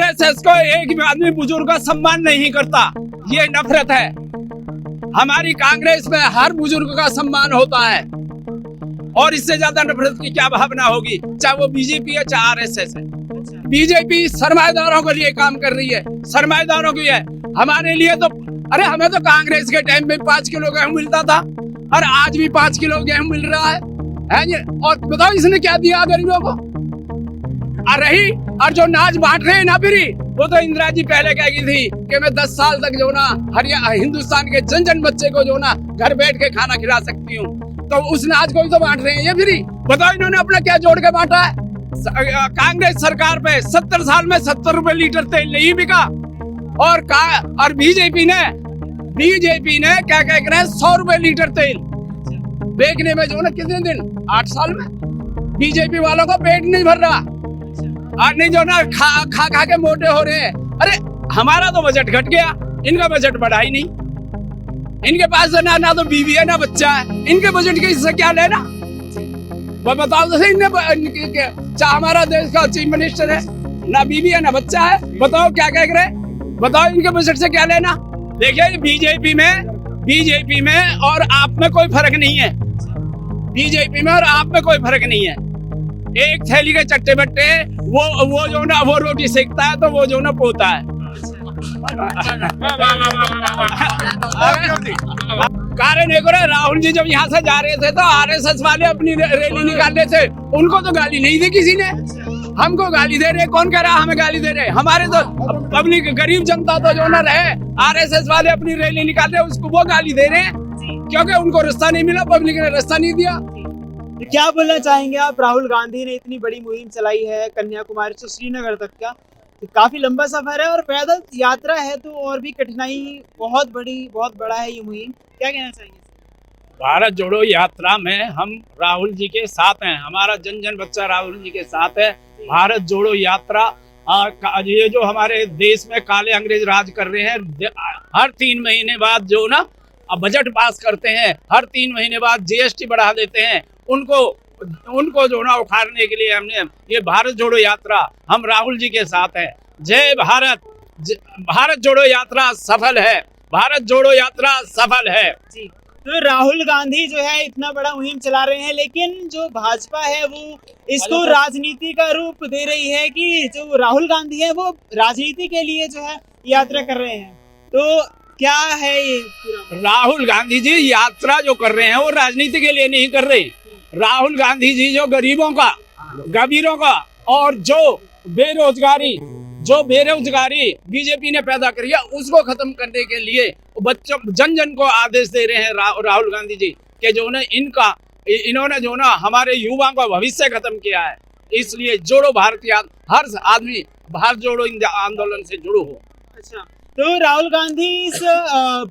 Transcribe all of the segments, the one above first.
RSS को एक भी आदमी बुजुर्ग का सम्मान नहीं करता, ये नफरत है। हमारी कांग्रेस में हर बुजुर्ग का सम्मान होता है और इससे ज्यादा नफरत की क्या भावना होगी, चाहे वो बीजेपी है चाहे आरएसएस है। बीजेपी सरमाएदारों के लिए काम कर रही है, सरमाएदारों की है। हमारे लिए तो अरे हमें तो कांग्रेस के टाइम में 5 किलो गेहूं मिलता था और आज भी 5 किलो गेहूं मिल रहा है ये। और बताओ इसने क्या दिया गरीबों को? रही और जो नाच बांट रहे हैं ना फिर वो तो इंदिरा जी पहले कह गई थी कि मैं 10 साल तक जो ना हिंदुस्तान के जन जन बच्चे को जो ना घर बैठ के खाना खिला सकती हूँ, तो उस नाच को ही तो बांट रहे हैं ये फिर। बताओ इन्होंने अपना क्या जोड़ के बांटा है? कांग्रेस सरकार पे 70 साल में 70 रुपए लीटर तेल नहीं बिका और बीजेपी ने क्या कह रहे हैं 100 रुपए लीटर तेल बेचने में जो ना कितने दिन 8 साल में बीजेपी वालों का पेट नहीं भर रहा और नहीं जो ना खा के मोटे हो रहे हैं। अरे हमारा तो बजट घट गया, इनका बजट बढ़ा ही नहीं। इनके पास ना तो बीवी है ना बच्चा है, इनके बजट के इससे क्या लेना? वो बताओ तो हमारा देश का चीफ मिनिस्टर है, ना बीवी है ना बच्चा है, बताओ क्या कह रहे? बताओ इनके बजट से क्या लेना? देखिए बीजेपी में और आप में कोई फर्क नहीं है, बीजेपी में और आप में कोई फर्क नहीं है। एक थैली के चट्टे बट्टे वो जो ना वो रोटी सेकता है तो वो जो ना पोता है। कारण एक राहुल जी जब यहाँ से जा रहे थे तो आरएसएस वाले अपनी रैली निकाल रहे थे, उनको तो गाली नहीं दी किसी ने। हमको गाली दे रहे, कौन कह रहा हमें गाली दे रहे? हमारे तो पब्लिक गरीब जनता तो जो ना रहे, आरएसएस वाले अपनी रैली निकाल रहे उसको वो गाली दे रहे हैं क्योंकि उनको रास्ता नहीं मिला, पब्लिक ने रास्ता नहीं दिया। तो क्या बोलना चाहेंगे आप? राहुल गांधी ने इतनी बड़ी मुहिम चलाई है कन्याकुमारी से श्रीनगर तक का, तो काफी लंबा सफर है और पैदल यात्रा है तो और भी कठिनाई बहुत बड़ा है ये मुहिम, क्या कहना चाहेंगे? भारत जोड़ो यात्रा में हम राहुल जी के साथ हैं, हमारा जन जन बच्चा राहुल जी के साथ है। भारत जोड़ो यात्रा ये जो हमारे देश में काले अंग्रेज राज कर रहे हैं, हर 3 महीने बाद जो ना बजट पास करते हैं, हर 3 महीने बाद जीएसटी बढ़ा देते हैं, उनको जो ना उखाड़ने के लिए हमने ये भारत जोड़ो यात्रा, हम राहुल जी के साथ हैं। जय भारत, भारत जोड़ो यात्रा सफल है, भारत जोड़ो यात्रा सफल है जी। तो राहुल गांधी जो है इतना बड़ा मुहिम चला रहे हैं, लेकिन जो भाजपा है वो इसको राजनीति का रूप दे रही है कि जो राहुल गांधी है वो राजनीति के लिए जो है यात्रा कर रहे हैं। तो क्या है ये? राहुल गांधी जी यात्रा जो कर रहे हैं वो राजनीति के लिए नहीं कर रहे। राहुल गांधी जी जो गरीबों का और जो बेरोजगारी बीजेपी ने पैदा करी है उसको खत्म करने के लिए बच्चों जन को आदेश दे रहे हैं राहुल गांधी जी के जो ना इन्होंने जो ना हमारे युवाओं का भविष्य खत्म किया है। इसलिए जोड़ो भारत, हर आदमी भारत जोड़ो आंदोलन से जुड़ो हो। अच्छा, तो राहुल गांधी इस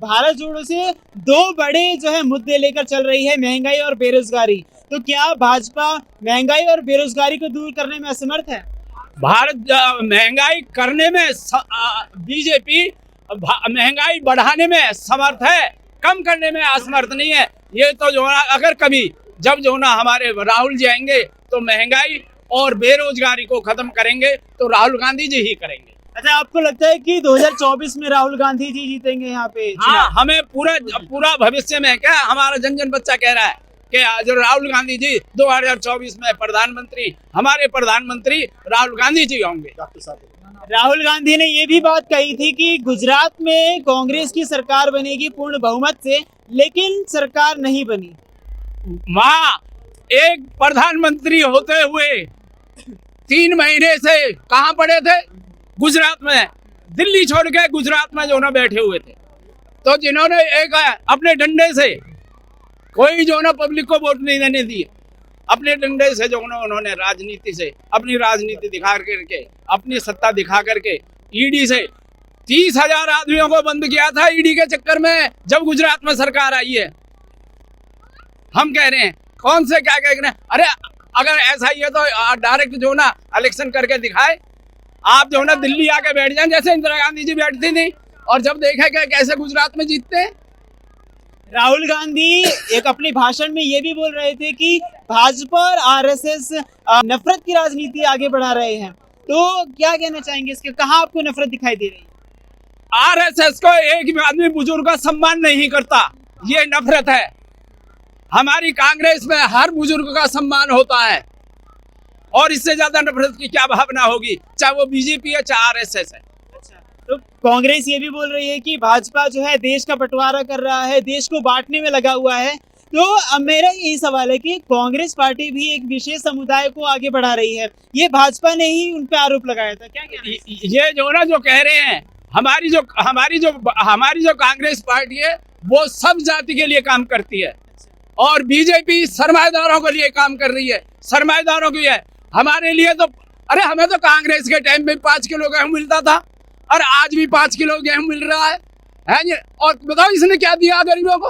भारत जोड़ो से 2 बड़े जो है मुद्दे लेकर चल रही है, महंगाई और बेरोजगारी। तो क्या भाजपा महंगाई और बेरोजगारी को दूर करने में असमर्थ है? भारत महंगाई करने में बीजेपी महंगाई बढ़ाने में समर्थ है, कम करने में असमर्थ नहीं है। ये तो जो ना अगर कभी जब जो ना हमारे राहुल जी आएंगे तो महंगाई और बेरोजगारी को खत्म करेंगे तो राहुल गांधी जी ही करेंगे। अच्छा, आपको लगता है कि 2024 में राहुल गांधी जी जीतेंगे यहाँ पे? हाँ, हमें पूरा भविष्य में क्या हमारा जन जन बच्चा कह रहा है कि जो राहुल गांधी जी 2024 में हमारे प्रधानमंत्री राहुल गांधी जी होंगे। राहुल गांधी ने ये भी बात कही थी कि गुजरात में कांग्रेस की सरकार बनेगी पूर्ण बहुमत से, लेकिन सरकार नहीं बनी। वहाँ एक प्रधानमंत्री होते हुए 3 महीने से कहाँ पड़े थे? गुजरात में, दिल्ली छोड़ के गुजरात में जो ना बैठे हुए थे। तो जिन्होंने एक अपने डंडे से कोई जो ना पब्लिक को वोट नहीं देने दिए, अपने डंडे से जो ना उन्होंने राजनीति से अपनी राजनीति दिखा करके, अपनी सत्ता दिखा करके ईडी से 30,000 आदमियों को बंद किया था ईडी के चक्कर में जब गुजरात में सरकार आई है। हम कह रहे हैं कौन से क्या कह रहे हैं? अरे अगर ऐसा ही है तो डायरेक्ट जो ना इलेक्शन करके दिखाए। आप जो ना दिल्ली आके बैठ जाएं जैसे इंदिरा गांधी जी बैठती थी और जब देखे कैसे गुजरात में जीतते हैं। राहुल गांधी एक अपने भाषण में ये भी बोल रहे थे कि भाजपा और आरएसएस नफरत की राजनीति आगे बढ़ा रहे हैं। तो क्या कहना चाहेंगे इसके, कहाँ आपको नफरत दिखाई दे रही है? आरएसएस को एक भी आदमी बुजुर्ग का सम्मान नहीं करता, ये नफरत है। हमारी कांग्रेस में हर बुजुर्ग का सम्मान होता है और इससे ज्यादा नफरत की क्या भावना होगी, चाहे वो बीजेपी है चाहे आरएसएस है। तो कांग्रेस ये भी बोल रही है कि भाजपा जो है देश का बंटवारा कर रहा है, देश को बांटने में लगा हुआ है। तो अब मेरा यही सवाल है कि कांग्रेस पार्टी भी एक विशेष समुदाय को आगे बढ़ा रही है, ये भाजपा ने ही उन पे आरोप लगाया था, क्या कहना है? ये जो ना जो कह रहे हैं, हमारी जो कांग्रेस पार्टी है वो सब जाति के लिए काम करती है और बीजेपी सरमाएदारों के लिए काम कर रही है, सरमाएदारों के लिए। हमारे लिए तो अरे हमें तो कांग्रेस के टाइम में 5 किलो गेहूं मिलता था और आज भी 5 किलो गेहूं मिल रहा है ये। और बताओ इसने क्या दिया गरीबों को?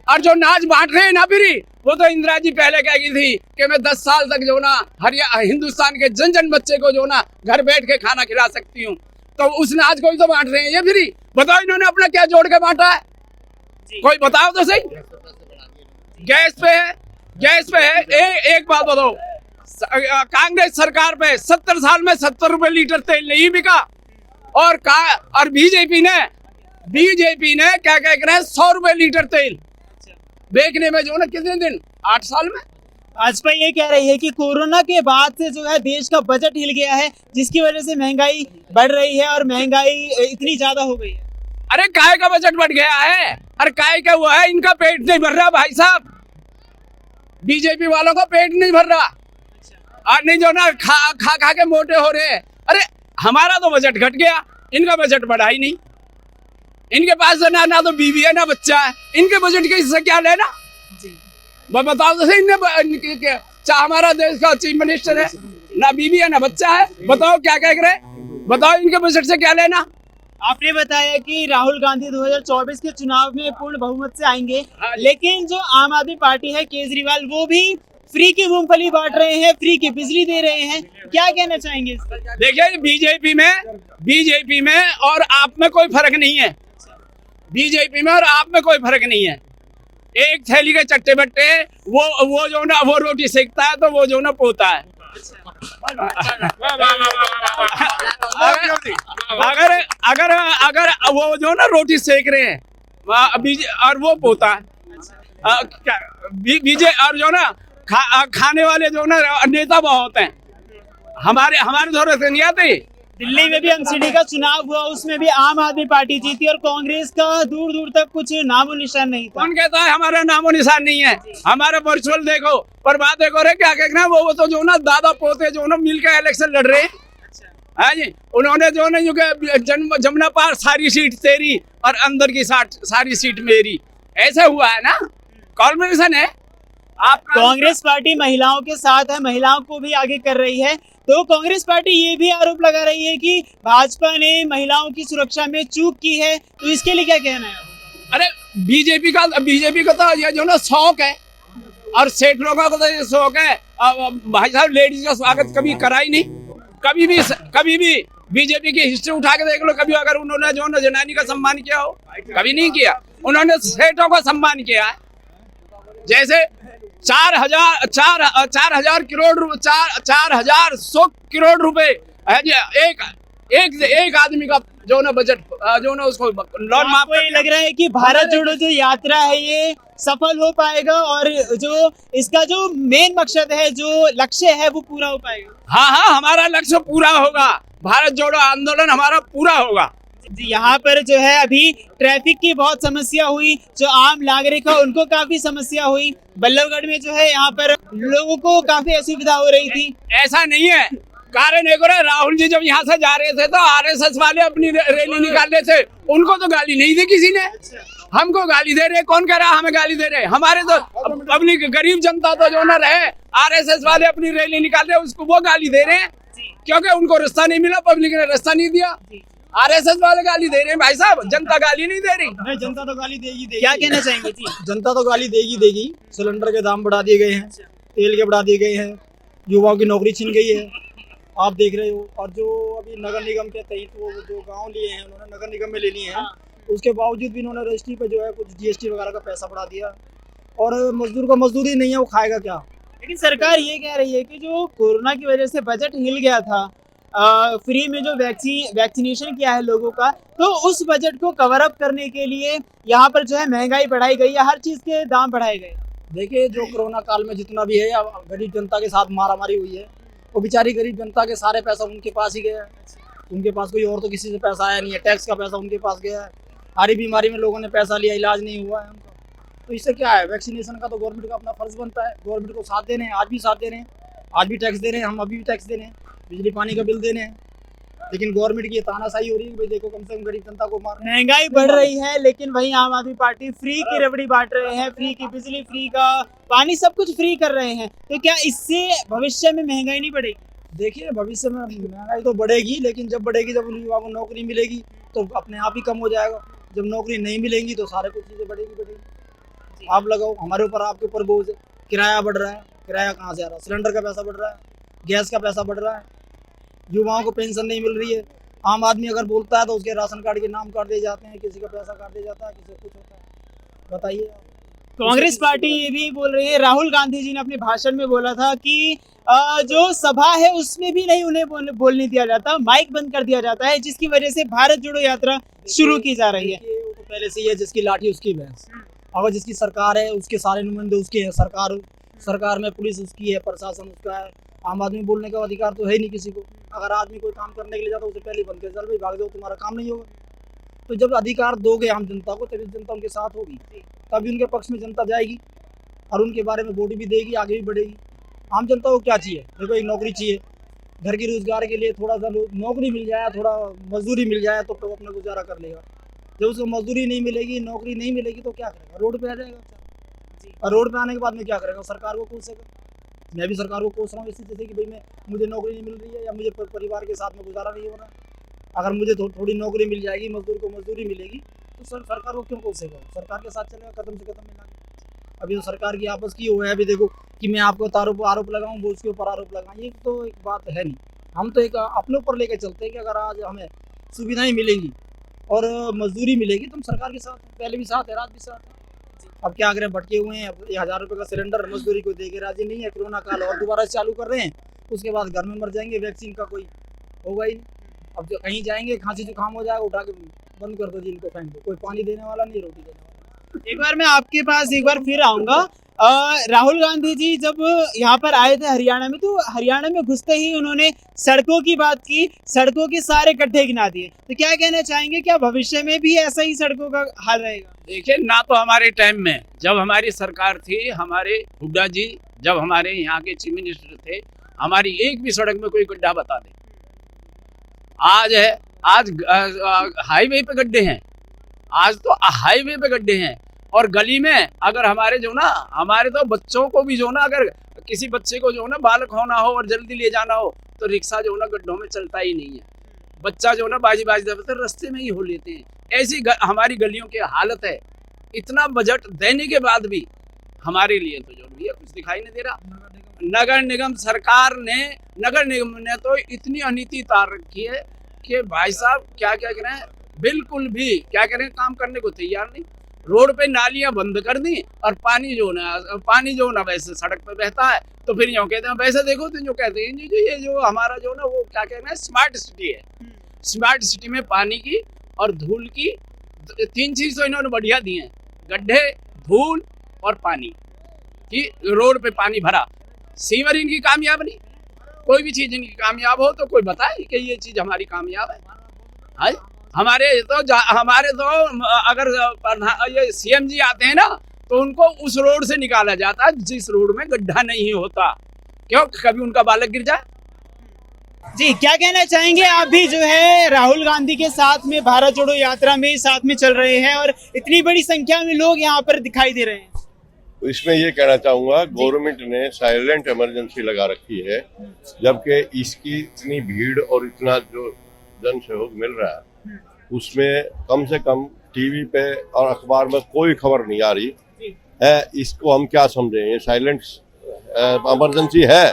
और जो नाच बांट रहे हैं ना फिर वो तो इंदिरा जी पहले कह गई थी कि मैं 10 साल तक जो ना हिंदुस्तान के जन जन बच्चे को जो ना घर बैठ के खाना खिला सकती हूँ, तो उस नाच को ही तो बांट रहे हैं ये फिर। बताओ इन्होंने अपना क्या जोड़ के बांटा है, कोई बताओ तो सही। गैस पे है एक बात बताओ, कांग्रेस सरकार पे 70 साल में 70 रुपए लीटर तेल नहीं बिका और बीजेपी ने क्या कह रहे हैं 100 रुपए लीटर तेल बेचने में जो ना कितने दिन, 8 साल में। भाजपा ये कह रही है कि कोरोना के बाद से जो है देश का बजट हिल गया है, जिसकी वजह से महंगाई बढ़ रही है और महंगाई इतनी ज्यादा हो गई है। अरे काय का बजट बढ़ गया है, अरे काय का हुआ है, इनका पेट नहीं भर रहा भाई साहब, बीजेपी वालों का पेट नहीं भर रहा और नहीं जो ना खा के मोटे हो रहे हैं। अरे हमारा तो बजट घट गया, इनका बजट बढ़ा ही नहीं। इनके पास ना तो बीवी है ना बच्चा है, इनके बजट के इससे क्या लेना? बताओ तो सही, चाहे हमारा देश का चीफ मिनिस्टर है, ना बीवी है ना बच्चा है, बताओ क्या कह रहे, बताओ इनके बजट से क्या लेना? आपने बताया कि राहुल गांधी 2024 के चुनाव में पूर्ण बहुमत से आएंगे, लेकिन जो आम आदमी पार्टी है केजरीवाल, वो भी फ्री की मूंगफली बांट रहे हैं, फ्री की बिजली दे रहे हैं, क्या कहना चाहेंगे? देखिए बीजेपी में और आप में कोई फर्क नहीं है, बीजेपी में और आप में कोई फर्क नहीं है। एक थैली के चट्टे बट्टे वो जो ना वो रोटी सेकता है तो वो जो ना पोता है। अगर वो जो ना रोटी सेक रहे हैं और वो पोता है, बीजे और जो ना खाने वाले जो ना नेता बहुत हैं, हमारे थोड़े से नहीं आते। दिल्ली में भी एमसीडी का चुनाव हुआ, उसमें भी आम आदमी पार्टी जीती और कांग्रेस का दूर दूर तक कुछ नामो निशान नहीं था। कौन कहता है हमारा नामो निशान नहीं है? हमारा वर्चुअल देखो, पर बात देखो रे क्या कहना, वो तो जो ना दादा पोते जो ना मिलकर इलेक्शन लड़ रहे हैं जी। उन्होंने जो ना जमुना पार सारी सीट तेरी और अंदर की सारी सीट मेरी, ऐसा हुआ है ना, कॉम्बिनेशन है। आप कांग्रेस पार्टी महिलाओं के साथ है, महिलाओं को भी आगे कर रही है, तो कांग्रेस पार्टी ये भी आरोप लगा रही है कि भाजपा ने महिलाओं की सुरक्षा में चूक की है, तो इसके लिए क्या कहना है? अरे बीजेपी का तो ये जो ना शौक है और सेठ लोगों का तो ये शौक है। भाई साहब लेडीज का स्वागत कभी करा ही नहीं, कभी भी बीजेपी की हिस्ट्री उठा के देख लो, कभी अगर उन्होंने जो ना जनानी का सम्मान किया हो, कभी नहीं किया। उन्होंने सेठों का सम्मान किया है, जैसे 4,100 करोड़ रुपए एक आदमी का जो ना बजट जो ना उसको लोन माफ। ये लग रहा है कि भारत जोड़ो जो यात्रा है ये सफल हो पाएगा और जो इसका जो मेन मकसद है, जो लक्ष्य है, वो पूरा हो पाएगा? हाँ, हमारा लक्ष्य पूरा होगा, भारत जोड़ो आंदोलन हमारा पूरा होगा। यहाँ पर जो है अभी ट्रैफिक की बहुत समस्या हुई, जो आम नागरिक है उनको काफी समस्या हुई। बल्लभगढ़ में जो है यहाँ पर लोगों को काफी असुविधा हो रही थी। ऐसा नहीं है, कारण एक और राहुल जी जब यहाँ से जा रहे थे तो आरएसएस वाले अपनी रैली निकाल रहे थे, उनको तो गाली नहीं दी किसी ने, हमको गाली दे रहे। कौन कह रहा हमें गाली दे रहे? हमारे तो पब्लिक गरीब जनता तो जो ना रहे, आरएसएस वाले अपनी रैली निकाल रहे, उसको वो गाली दे रहे हैं क्योंकि उनको रास्ता नहीं मिला, पब्लिक ने रास्ता नहीं दिया। आरएसएस वाले गाली दे रहे हैं भाई साहब, जनता गाली नहीं दे रही। नहीं, जनता तो गाली देगी। क्या कहना चाहेंगे जी? जनता तो गाली देगी। सिलेंडर के दाम बढ़ा दिए गए हैं, तेल के बढ़ा दिए गए हैं, युवाओं की नौकरी छीन गई है, आप देख रहे हो। और जो अभी नगर निगम के तहत वो जो गांव लिए हैं उन्होंने नगर निगम में ले लिए हैं, उसके बावजूद भी इन्होंने रजिस्ट्री पे जो है कुछ जीएसटी वगैरह का पैसा बढ़ा दिया। और मजदूर को मजदूरी नहीं है, वो खाएगा क्या? लेकिन सरकार ये कह रही है कि जो कोरोना की वजह से बजट हिल गया था, फ्री में जो वैक्सीनेशन किया है लोगों का, तो उस बजट को कवर अप करने के लिए यहाँ पर जो है महंगाई बढ़ाई गई है, हर चीज के दाम बढ़ाए गए। देखिए, जो कोरोना काल में जितना भी है अब गरीब जनता के साथ मारामारी हुई है, वो बेचारी गरीब जनता के सारे पैसा उनके पास ही गया है। उनके पास कोई और तो किसी से पैसा आया नहीं है, टैक्स का पैसा उनके पास गया है। सारी बीमारी में लोगों ने पैसा लिया, इलाज नहीं हुआ है उनका। तो इससे क्या है, वैक्सीनेशन का तो गवर्नमेंट का अपना फर्ज बनता है, गवर्नमेंट को साथ दे रहे हैं, आज भी साथ दे रहे हैं, आज भी टैक्स दे रहे हैं, हम अभी भी टैक्स दे रहे हैं, बिजली पानी का बिल दे रहे हैं। लेकिन गवर्नमेंट की ये तानाशाही हो रही है कि भाई देखो कम से कम गरीब जनता को मार। महंगाई बढ़ रही है, लेकिन वहीं आम आदमी पार्टी फ्री की रबड़ी बांट रहे हैं, फ्री की बिजली, फ्री का पानी, सब कुछ फ्री कर रहे हैं। तो क्या इससे भविष्य में महंगाई नहीं बढ़ेगी? देखिए, भविष्य में महंगाई तो बढ़ेगी, लेकिन जब बढ़ेगी जब उन युवा को नौकरी मिलेगी तो अपने आप ही कम हो जाएगा। जब नौकरी नहीं मिलेंगी तो सारे कुछ चीज़ें बढ़ेगी। आप लगाओ, हमारे ऊपर आपके ऊपर बोझ है, किराया बढ़ रहा है, किराया कहाँ से आ रहा है, सिलेंडर का पैसा बढ़ रहा है, गैस का पैसा बढ़ रहा है, युवाओं को पेंशन नहीं मिल रही है। आम आदमी अगर बोलता है तो उसके राशन कार्ड के नाम काट दिए जाते हैं, किसी का पैसा काट दिया जाता है, किसी का कुछ होता है। बताइए। कांग्रेस पार्टी ये भी बोल रही है, राहुल गांधी जी ने अपने भाषण में बोला था कि जो सभा है उसमें भी नहीं उन्हें बोलने दिया जाता, माइक बंद कर दिया जाता है, जिसकी वजह से भारत जोड़ो यात्रा शुरू की जा रही है। वो तो पहले से ही है, जिसकी लाठी उसकी भैंस। अगर जिसकी सरकार है उसके सारे नुमाइंदे उसके हैं, सरकार में पुलिस उसकी है, प्रशासन उसका है। आम आदमी बोलने का अधिकार तो है नहीं किसी को। अगर आदमी कोई काम करने के लिए जाता है उसे पहले बंद कर, चल भाई भाग जाओ, तुम्हारा काम नहीं होगा। तो जब अधिकार दोगे आम जनता को, तभी जनता उनके साथ होगी, तभी उनके पक्ष में जनता जाएगी और उनके बारे में वोट भी देगी, आगे भी बढ़ेगी। आम जनता को क्या चाहिए? देखो, एक नौकरी चाहिए, घर के रोजगार के लिए थोड़ा सा नौकरी मिल जाए, थोड़ा मजदूरी मिल जाए तो अपना गुजारा कर लेगा। जब उसको मजदूरी नहीं मिलेगी, नौकरी नहीं मिलेगी तो क्या करेगा? रोड पे आ जाएगा। और रोड पे आने के बाद में क्या करेगा? सरकार को कोसेगा। मैं भी सरकार को कोस रहा हूँ इसी जैसे कि भाई मुझे नौकरी नहीं मिल रही है या मुझे परिवार के साथ में गुजारा नहीं हो रहा। अगर मुझे थोड़ी नौकरी मिल जाएगी, मजदूर को मजदूरी मिलेगी, तो सरकार को क्यों कोसेगा? सरकार के साथ चलेगा, कदम से कदम मिला के। अभी तो सरकार की आपस की हुआ है, अभी देखो कि मैं आपको आरोप लगाऊं, वो उसके ऊपर आरोप लगाऊं, ये तो एक बात है नहीं। हम तो एक अपने ऊपर लेकर चलते हैं कि अगर आज हमें सुविधाएं मिलेंगी और मजदूरी मिलेगी तो हम सरकार के साथ हैं, पहले भी साथ है, रात भी साथ है। अब क्या करें, भटके हुए हैं। अब 1000 रुपये का सिलेंडर मजदूरी को देके राजी नहीं है। कोरोना काल और दोबारा चालू कर रहे हैं, उसके बाद घर में मर जाएंगे, वैक्सीन का कोई होगा ही नहीं। अब जो कहीं जाएंगे, खांसी जुकाम हो जाएगा, उठा के बंद कर दो, जिनको फेंक दो, कोई पानी देने वाला नहीं, रोटी देने वाला। एक बार मैं आपके पास एक बार फिर आऊंगा। राहुल गांधी जी जब यहाँ पर आए थे हरियाणा में, तो हरियाणा में घुसते ही उन्होंने सड़कों की बात की, सड़कों के सारे गड्ढे गिना दिए। तो क्या कहना चाहेंगे, क्या भविष्य में भी ऐसा ही सड़कों का हाल रहेगा? देखिए, ना तो हमारे टाइम में जब हमारी सरकार थी, हमारे हुड्डा जी जब हमारे यहाँ के चीफ मिनिस्टर थे, हमारी एक भी सड़क में कोई गड्ढा बता दे। आज हाईवे पे गड्ढे हैं, आज तो हाईवे पे गड्ढे हैं। और गली में अगर हमारे तो बच्चों को भी अगर किसी बच्चे को बालक होना हो और जल्दी ले जाना हो तो रिक्शा गड्ढों में चलता ही नहीं है। बच्चा बाजी दफतर रास्ते में ही हो लेते हैं। ऐसी हमारी गलियों की हालत है। इतना बजट देने के बाद भी हमारे लिए तो जो भी है कुछ दिखाई नहीं दे रहा। नगर निगम ने तो इतनी अनीति तार रखी है कि भाई साहब क्या करें, बिल्कुल भी क्या करें, काम करने को तैयार नहीं। रोड पे नालियां बंद कर दी और पानी वैसे सड़क पे बहता है। तो फिर यूँ कहते हैं, वैसे देखो तो जो कहते हैं जी ये जो हमारा वो क्या कहना है, स्मार्ट सिटी है। स्मार्ट सिटी में पानी की और धूल की 3 चीज तो इन्होंने बढ़िया दी है, गड्ढे, धूल और पानी की। रोड पे पानी भरा, सीवर इनकी कामयाब नहीं। कोई भी चीज इनकी कामयाब हो तो कोई बताए कि ये चीज हमारी कामयाब है। हमारे तो अगर ये सीएम जी आते हैं ना तो उनको उस रोड से निकाला जाता है जिस रोड में गड्ढा नहीं होता। क्यों? कभी उनका बालक गिर जाए। जी, क्या कहना चाहेंगे आप भी जो है राहुल गांधी के साथ में भारत जोड़ो यात्रा में साथ में चल रहे हैं और इतनी बड़ी संख्या में लोग यहाँ पर दिखाई दे रहे हैं? इसमें ये कहना चाहूंगा, गवर्नमेंट ने साइलेंट इमरजेंसी लगा रखी है, जबकि इसकी इतनी भीड़ और इतना जो जन सहयोग मिल रहा है उसमें कम से कम टीवी पे और अखबार में कोई खबर नहीं आ रही है। इसको हम क्या समझें? ये साइलेंट इमरजेंसी है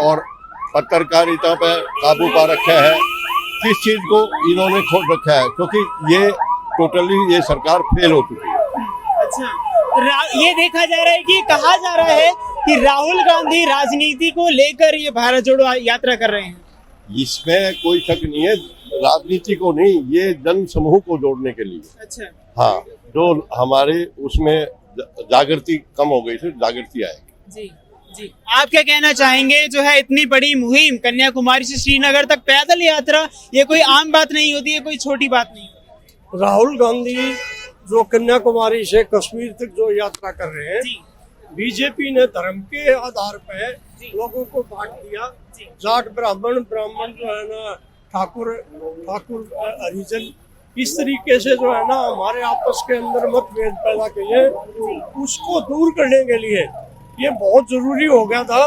और पत्रकारिता पे काबू पा रखा है। किस चीज को इन्होंने खोल रखा है? क्योंकि ये टोटली ये सरकार फेल हो चुकी है। अच्छा, ये देखा जा रहा है कि कहा जा रहा है कि राहुल गांधी राजनीति को लेकर ये भारत जोड़ो यात्रा कर रहे हैं। इसमें कोई शक नहीं है, राजनीति को नहीं, ये जन समूह को जोड़ने के लिए। अच्छा। हाँ, जो हमारे उसमें जागृति कम हो गई थी, जागृति आएगी। जी जी, आप क्या कहना चाहेंगे? जो है इतनी बड़ी मुहिम कन्याकुमारी से श्रीनगर तक पैदल यात्रा, ये कोई आम बात नहीं होती है, कोई छोटी बात नहीं। राहुल गांधी जो कन्याकुमारी से कश्मीर तक जो यात्रा कर रहे हैं, बीजेपी ने धर्म के आधार पर लोगों को बांट दिया। जाट ब्राह्मण जो है ना ठाकुर हरिजन, इस तरीके से जो है ना हमारे आपस के अंदर मतभेद पैदा किए, उसको दूर करने के लिए ये बहुत जरूरी हो गया था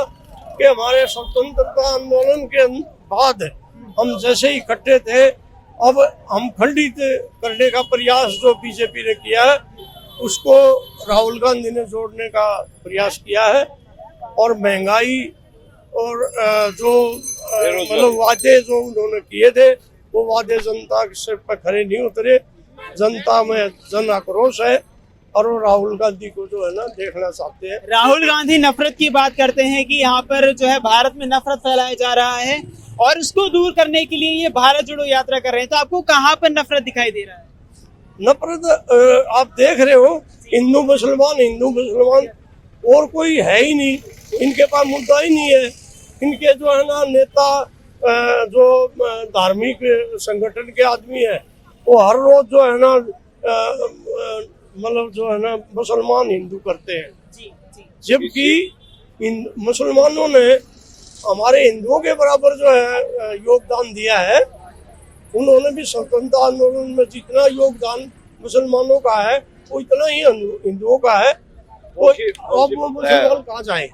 कि हमारे स्वतंत्रता आंदोलन के बाद हम जैसे ही इकट्ठे थे, अब हम खंडित करने का प्रयास जो बीजेपी ने किया है उसको राहुल गांधी ने जोड़ने का प्रयास किया है। और महंगाई और जो मतलब वादे जो उन्होंने किए थे वो वादे जनता के सिर पर खरे नहीं उतरे। जनता में जन आक्रोश है और वो राहुल गांधी को जो है ना देखना चाहते हैं। राहुल गांधी नफरत की बात करते हैं कि यहाँ पर जो है भारत में नफरत फैलाया जा रहा है और उसको दूर करने के लिए ये भारत जोड़ो यात्रा कर रहे हैं। तो आपको कहाँ पर नफरत दिखाई दे रहा है? नफरत आप देख रहे हो, हिंदू मुसलमान और कोई है ही नहीं, इनके पास मुद्दा ही नहीं है। इनके जो है ना नेता जो धार्मिक संगठन के आदमी है वो हर रोज जो है ना मतलब जो है ना मुसलमान हिंदू करते हैं, जबकि इन मुसलमानों ने हमारे हिंदुओं के बराबर जो है योगदान दिया है। उन्होंने भी स्वतंत्रता आंदोलन में जितना योगदान मुसलमानों का है वो इतना ही हिंदुओं का है। वो अब वो मुसलमान कहाँ जाए?